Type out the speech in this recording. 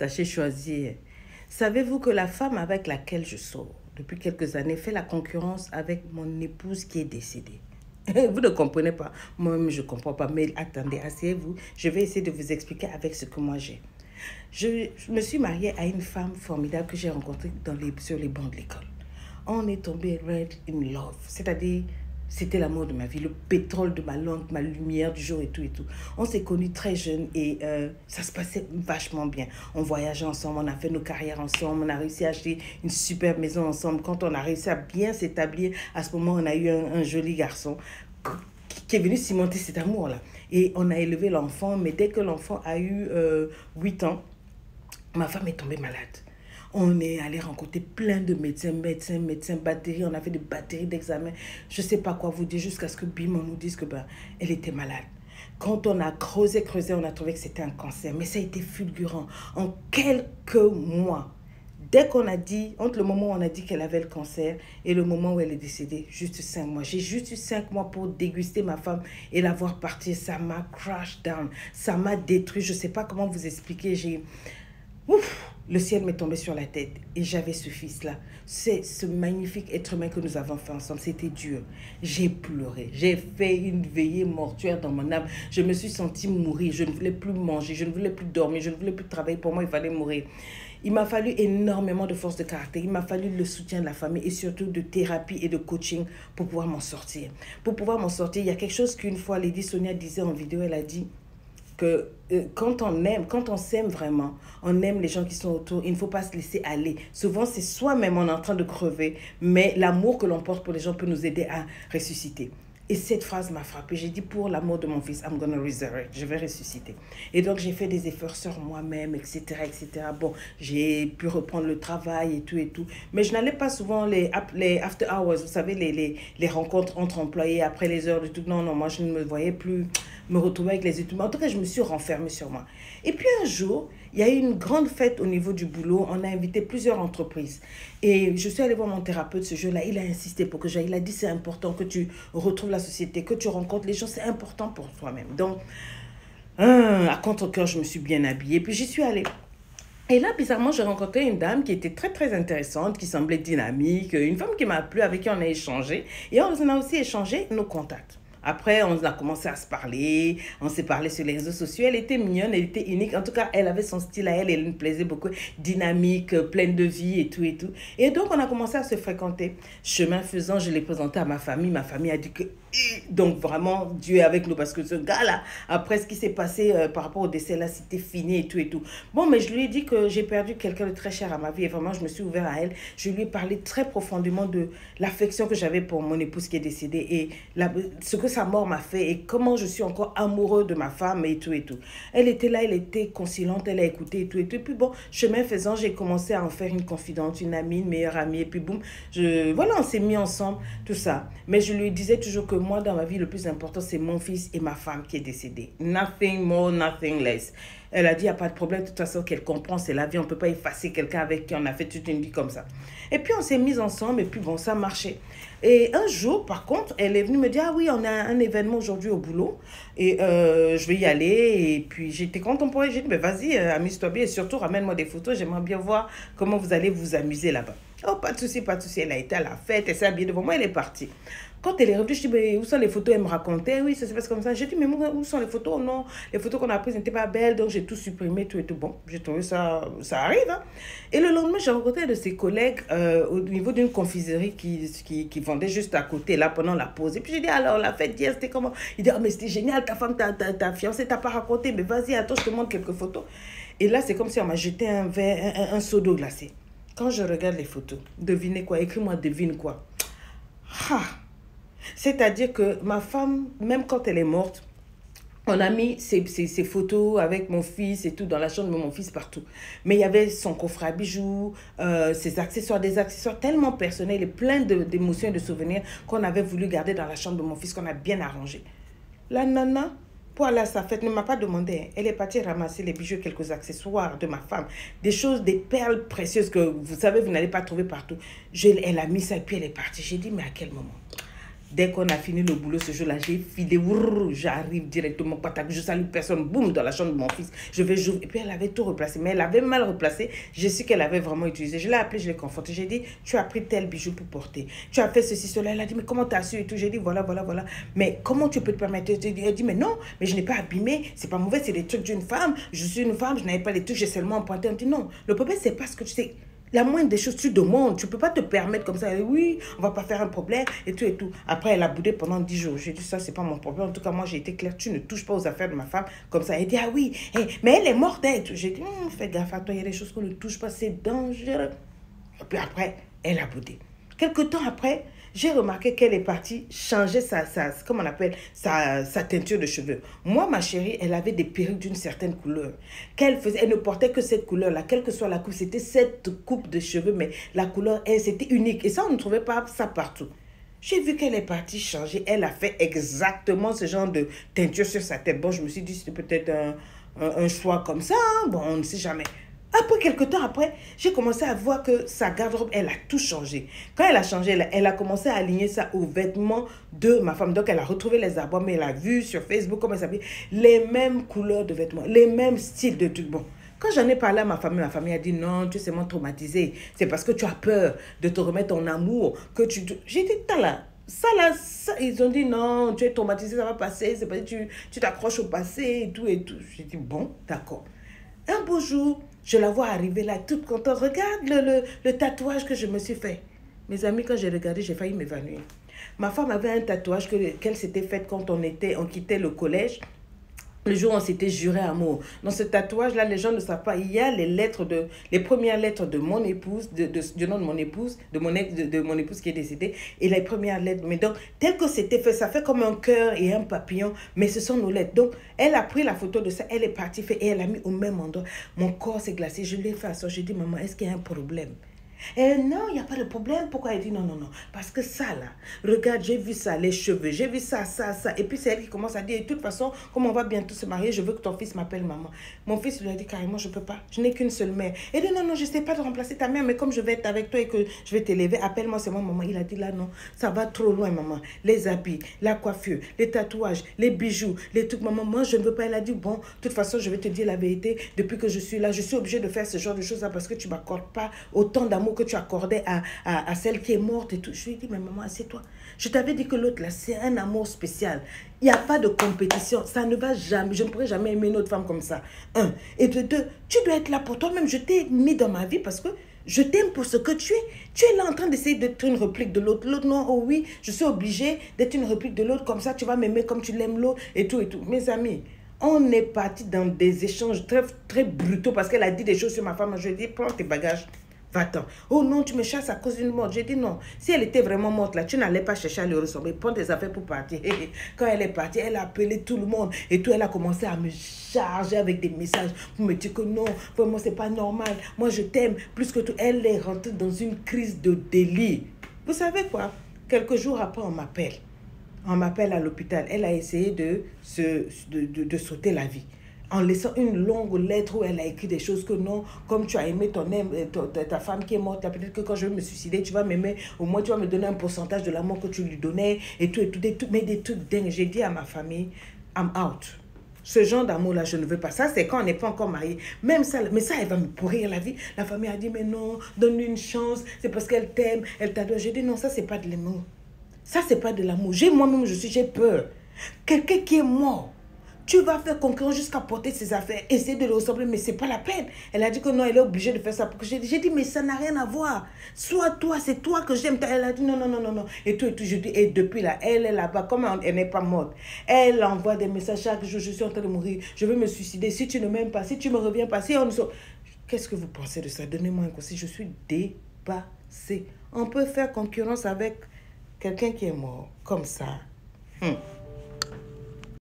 sachez choisir. Savez-vous que la femme avec laquelle je sors depuis quelques années fait la concurrence avec mon épouse qui est décédée? Vous ne comprenez pas. Moi-même, je ne comprends pas. Mais attendez, asseyez-vous. Je vais essayer de vous expliquer avec ce que moi j'ai. Je me suis mariée à une femme formidable que j'ai rencontrée sur les bancs de l'école. On est tombé red in love. C'est-à-dire, c'était l'amour de ma vie, le pétrole de ma langue, ma lumière du jour et tout et tout. On s'est connus très jeunes et ça se passait vachement bien. On voyageait ensemble, on a fait nos carrières ensemble, on a réussi à acheter une super maison ensemble. Quand on a réussi à bien s'établir, à ce moment, on a eu un joli garçon qui est venu cimenter cet amour-là. Et on a élevé l'enfant, mais dès que l'enfant a eu 8 ans, ma femme est tombée malade. On est allé rencontrer plein de médecins, batteries. On a fait des batteries d'examens. Je ne sais pas quoi vous dire jusqu'à ce que bim, on nous dise que elle était malade. Quand on a creusé, on a trouvé que c'était un cancer. Mais ça a été fulgurant. En quelques mois, dès qu'on a dit, entre le moment où on a dit qu'elle avait le cancer et le moment où elle est décédée, juste 5 mois. J'ai juste eu 5 mois pour déguster ma femme et la voir partir. Ça m'a crash down. Ça m'a détruit. Je ne sais pas comment vous expliquer. Le ciel m'est tombé sur la tête et j'avais ce fils-là. C'est ce magnifique être humain que nous avons fait ensemble. C'était dur. J'ai pleuré. J'ai fait une veillée mortuaire dans mon âme. Je me suis sentie mourir. Je ne voulais plus manger. Je ne voulais plus dormir. Je ne voulais plus travailler. Pour moi, il fallait mourir. Il m'a fallu énormément de force de caractère. Il m'a fallu le soutien de la famille et surtout de thérapie et de coaching pour pouvoir m'en sortir. Pour pouvoir m'en sortir, il y a quelque chose qu'une fois Lady Sonia disait en vidéo. Elle a dit que quand on s'aime vraiment, on aime les gens qui sont autour, il ne faut pas se laisser aller. Souvent, c'est soi-même, on est en train de crever, mais l'amour que l'on porte pour les gens peut nous aider à ressusciter. Et cette phrase m'a frappée. J'ai dit, pour l'amour de mon fils, I'm gonna resurrect. Je vais ressusciter. Et donc, j'ai fait des efforts sur moi-même, etc., etc. Bon, j'ai pu reprendre le travail et tout et tout. Mais je n'allais pas souvent les after hours, vous savez, les rencontres entre employés après les heures de tout. Non, moi, je ne me voyais plus me retrouver avec les étudiants. En tout cas, je me suis renfermée sur moi. Et puis un jour, il y a eu une grande fête au niveau du boulot. On a invité plusieurs entreprises. Et je suis allée voir mon thérapeute ce jour-là. Il a insisté pour que j'aille. Il a dit, c'est important que tu retrouves la société, que tu rencontres les gens. C'est important pour toi-même. Donc, à contre-cœur, je me suis bien habillée. Puis j'y suis allée. Et là, bizarrement, j'ai rencontré une dame qui était très, très intéressante, qui semblait dynamique. Une femme qui m'a plu, avec qui on a échangé. Et on a aussi échangé nos contacts. Après, on a commencé à se parler, on s'est parlé sur les réseaux sociaux. Elle était mignonne, elle était unique. En tout cas, elle avait son style à elle, elle me plaisait beaucoup, dynamique, pleine de vie et tout et tout. Et donc, on a commencé à se fréquenter. Chemin faisant, je l'ai présenté à ma famille. Ma famille a dit que... Donc, vraiment, Dieu est avec nous parce que ce gars-là, après ce qui s'est passé par rapport au décès, là, c'était fini et tout et tout. Bon, mais je lui ai dit que j'ai perdu quelqu'un de très cher à ma vie et vraiment, je me suis ouvert à elle. Je lui ai parlé très profondément de l'affection que j'avais pour mon épouse qui est décédée et ce que sa mort m'a fait et comment je suis encore amoureux de ma femme et tout et tout. Elle était là, elle était conciliante, elle a écouté et tout et tout. Et puis bon, chemin faisant, j'ai commencé à en faire une confidente, une amie, une meilleure amie. Et puis boum, voilà, on s'est mis ensemble, tout ça. Mais je lui disais toujours que moi, dans ma vie, le plus important, c'est mon fils et ma femme qui est décédée. Nothing more, nothing less. Elle a dit, il n'y a pas de problème, de toute façon, qu'elle comprend, c'est la vie, on ne peut pas effacer quelqu'un avec qui on a fait toute une vie comme ça. Et puis, on s'est mis ensemble, et puis bon, ça marchait. Et un jour, par contre, elle est venue me dire, ah oui, on a un événement aujourd'hui au boulot, et je vais y aller, et puis j'étais contemporaine, j'ai dit, mais vas-y, amuse-toi bien, et surtout, ramène-moi des photos, j'aimerais bien voir comment vous allez vous amuser là-bas. Oh, pas de souci, pas de souci, elle a été à la fête, elle s'est habillée devant moi, elle est partie. Quand elle est revenue, je dis, mais où sont les photos? Elle me racontait, oui, ça se passe comme ça. J'ai dit, mais où sont les photos? Non, les photos qu'on a prises n'étaient pas belles, donc j'ai tout supprimé, tout et tout. Bon, j'ai trouvé ça, ça arrive. Hein. Et le lendemain, j'ai rencontré un de ses collègues au niveau d'une confiserie qui vendait juste à côté, là, pendant la pause. Et puis j'ai dit, alors, la fête d'hier, c'était comment? Il dit, ah, mais c'était génial, ta femme, ta fiancée t'a pas raconté, mais vas-y, attends, je te montre quelques photos. Et là, c'est comme si on m'a jeté un seau d'eau glacée. Quand je regarde les photos, devinez quoi? Écris-moi, devine quoi? Ah! C'est-à-dire que ma femme, même quand elle est morte, on a mis ses photos avec mon fils et tout dans la chambre de mon fils partout. Mais il y avait son coffret à bijoux, ses accessoires, des accessoires tellement personnels et plein d'émotions et de souvenirs qu'on avait voulu garder dans la chambre de mon fils, qu'on a bien arrangé. La nana, pour aller à sa fête, ne m'a pas demandé. Elle est partie ramasser les bijoux, quelques accessoires de ma femme. Des choses, des perles précieuses que vous savez, vous n'allez pas trouver partout. Elle a mis ça et puis elle est partie. J'ai dit, mais à quel moment? Dès qu'on a fini le boulot ce jour-là, j'ai filé, j'arrive directement, patak, je salue personne, boum, dans la chambre de mon fils. Je vais jouer. Et puis elle avait tout replacé, mais elle avait mal replacé. Je sais qu'elle avait vraiment utilisé. Je l'ai appelé, je l'ai conforté. J'ai dit, tu as pris tel bijou pour porter. Tu as fait ceci, cela. Elle a dit, mais comment tu as su et tout. J'ai dit, voilà. Mais comment tu peux te permettre? Elle dit, mais non, mais je n'ai pas abîmé. C'est pas mauvais, c'est des trucs d'une femme. Je suis une femme, je n'avais pas les trucs, j'ai seulement emprunté. Elle dit, non, le problème, c'est parce que tu sais. La moindre des choses, tu demandes. Tu ne peux pas te permettre comme ça. Oui, on ne va pas faire un problème et tout et tout. Après, elle a boudé pendant 10 jours. J'ai dit, ça, ce n'est pas mon problème. En tout cas, moi, j'ai été claire. Tu ne touches pas aux affaires de ma femme comme ça. Elle dit, ah oui, mais elle est morte. J'ai dit, fais gaffe à toi. Il y a des choses qu'on ne touche pas. C'est dangereux. Et puis après, elle a boudé. Quelque temps après, j'ai remarqué qu'elle est partie changer comment on appelle, sa teinture de cheveux. Moi, ma chérie, elle avait des perruques d'une certaine couleur. Elle ne portait que cette couleur-là, quelle que soit la coupe. C'était cette coupe de cheveux, mais la couleur, c'était unique. Et ça, on ne trouvait pas ça partout. J'ai vu qu'elle est partie changer. Elle a fait exactement ce genre de teinture sur sa tête. Bon, je me suis dit, c'était peut-être un choix comme ça. Hein? Bon, on ne sait jamais. Après, quelques temps après, j'ai commencé à voir que sa garde-robe, elle a tout changé. Quand elle a changé, elle a commencé à aligner ça aux vêtements de ma femme. Donc, elle a retrouvé les albums, elle a vu sur Facebook, comment elle s'appelle, les mêmes couleurs de vêtements, les mêmes styles de trucs. Bon, quand j'en ai parlé à ma famille a dit non, tu es seulement traumatisée. C'est parce que tu as peur de te remettre en amour que tu... J'ai dit, t'as là. Ça, ils ont dit non, tu es traumatisée, ça va passer. C'est parce que tu t'accroches au passé et tout et tout. J'ai dit, bon, d'accord. Un beau jour, je la vois arriver là, toute contente. Regarde le tatouage que je me suis fait. Mes amis, quand j'ai regardé, j'ai failli m'évanouir. Ma femme avait un tatouage qu'elle s'était fait quand on quittait le collège. Le jour où on s'était juré amour. Dans ce tatouage-là, les gens ne savent pas. Il y a les premières lettres de mon épouse, du nom de mon épouse, de mon épouse qui est décédée, et les premières lettres. Mais donc, tel que c'était fait, ça fait comme un cœur et un papillon, mais ce sont nos lettres. Donc, elle a pris la photo de ça, elle est partie faire, et elle a mis au même endroit. Mon corps s'est glacé, je l'ai fait à ça. Je dis, maman, est-ce qu'il y a un problème? Non, il n'y a pas de problème. Pourquoi? Elle dit non. Parce que ça là, regarde, j'ai vu ça, les cheveux, j'ai vu ça. Et puis c'est elle qui commence à dire, de toute façon, comme on va bientôt se marier, je veux que ton fils m'appelle maman. Mon fils lui a dit carrément, je ne peux pas. Je n'ai qu'une seule mère. Elle dit non, je ne sais pas de remplacer ta mère, mais comme je vais être avec toi et que je vais t'élever, appelle-moi seulement maman. Il a dit là, non, ça va trop loin, maman. Les habits, la coiffure, les tatouages, les bijoux, les trucs, maman, moi je ne veux pas. Elle a dit, bon, de toute façon, je vais te dire la vérité. Depuis que je suis là, je suis obligée de faire ce genre de choses là parce que tu ne m'accordes pas autant d'amour que tu accordais à celle qui est morte et tout. Je lui ai dit, mais maman, assieds-toi. Je t'avais dit que l'autre là, c'est un amour spécial. Il n'y a pas de compétition. Ça ne va jamais. Je ne pourrais jamais aimer une autre femme comme ça. Un. Et de deux, tu dois être là pour toi-même. Je t'ai mis dans ma vie parce que je t'aime pour ce que tu es. Tu es là en train d'essayer d'être une réplique de l'autre. L'autre, non, oh oui, je suis obligée d'être une réplique de l'autre. Comme ça, tu vas m'aimer comme tu l'aimes l'autre et tout et tout. Mes amis, on est parti dans des échanges très, très brutaux parce qu'elle a dit des choses sur ma femme. Je lui ai dit, prends tes bagages. Va-t'en. Oh non, tu me chasses à cause d'une morte. J'ai dit non. Si elle était vraiment morte là, tu n'allais pas chercher à le ressembler. Prends tes affaires pour partir. Quand elle est partie, elle a appelé tout le monde. Et tout, elle a commencé à me charger avec des messages pour me dire que non, vraiment, c'est pas normal. Moi, je t'aime plus que tout. Elle est rentrée dans une crise de délire. Vous savez quoi? Quelques jours après, on m'appelle. On m'appelle à l'hôpital. Elle a essayé de sauter la vie. En laissant une longue lettre où elle a écrit des choses que non, comme tu as aimé ta femme qui est morte, peut-être que quand je vais me suicider, tu vas m'aimer, au moins tu vas me donner un pourcentage de l'amour que tu lui donnais, et tout, mais des trucs dingues. J'ai dit à ma famille, I'm out. Ce genre d'amour-là, je ne veux pas. Ça, c'est quand on n'est pas encore marié. Même ça, mais ça, elle va me pourrir la vie. La famille a dit, mais non, donne-lui une chance, c'est parce qu'elle t'aime, elle t'adore. J'ai dit, non, ça, c'est pas de l'amour. Ça, c'est pas de l'amour. Moi-même, j'ai peur. Quelqu'un qui est mort. Tu vas faire concurrence jusqu'à porter ses affaires, essayer de le ressembler, mais c'est pas la peine. Elle a dit que non, elle est obligée de faire ça. J'ai dit, mais ça n'a rien à voir. Soit toi, c'est toi que j'aime. Elle a dit non. Et tout. Je dis, et depuis là, elle est là-bas, comme elle n'est pas morte. Elle envoie des messages chaque jour, je suis en train de mourir, je veux me suicider. Si tu ne m'aimes pas, si tu ne me reviens pas, si on ne... Qu'est-ce que vous pensez de ça? Donnez-moi un conseil. Je suis dépassée. On peut faire concurrence avec quelqu'un qui est mort, comme ça.